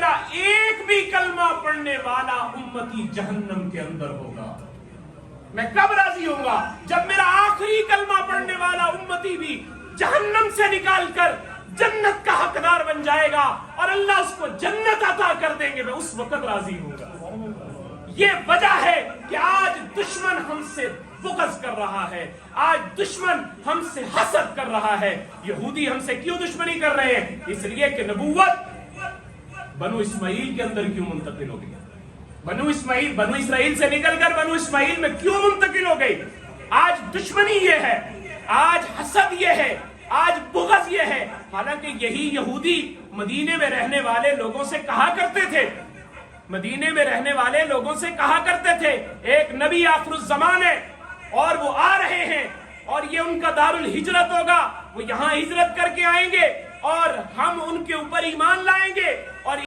میرا ایک بھی کلمہ پڑھنے والا امتی جہنم کے اندر ہوگا. میں کب راضی ہوں گا؟ جب میرا آخری کلمہ پڑھنے والا امتی بھی جہنم سے نکال کر جنت کا حقدار بن جائے گا اور اللہ اس کو جنت عطا کر دیں گے، میں اس وقت راضی ہوں گا. یہ وجہ ہے کہ آج دشمن ہم سے بغض کر رہا ہے، آج دشمن ہم سے حسد کر رہا ہے. یہودی ہم سے کیوں دشمنی کر رہے ہیں؟ اس لیے کہ نبوت بنو اسماعیل کے اندر کیوں منتقل ہو گئی، بنو اسرائیل سے نکل کر بنو اسماعیل میں کیوں منتقل ہو گئی. آج دشمنی یہ ہے، آج حسد یہ ہے، آج بغض یہ ہے. حالانکہ یہی یہودی مدینے میں رہنے والے لوگوں سے کہا کرتے تھے، مدینے میں رہنے والے لوگوں سے کہا کرتے تھے ایک نبی آخر الزمان ہے اور وہ آ رہے ہیں اور یہ ان کا دار الہجرت ہوگا، وہ یہاں ہجرت کر کے آئیں گے اور ہم ان کے اوپر ایمان لائیں گے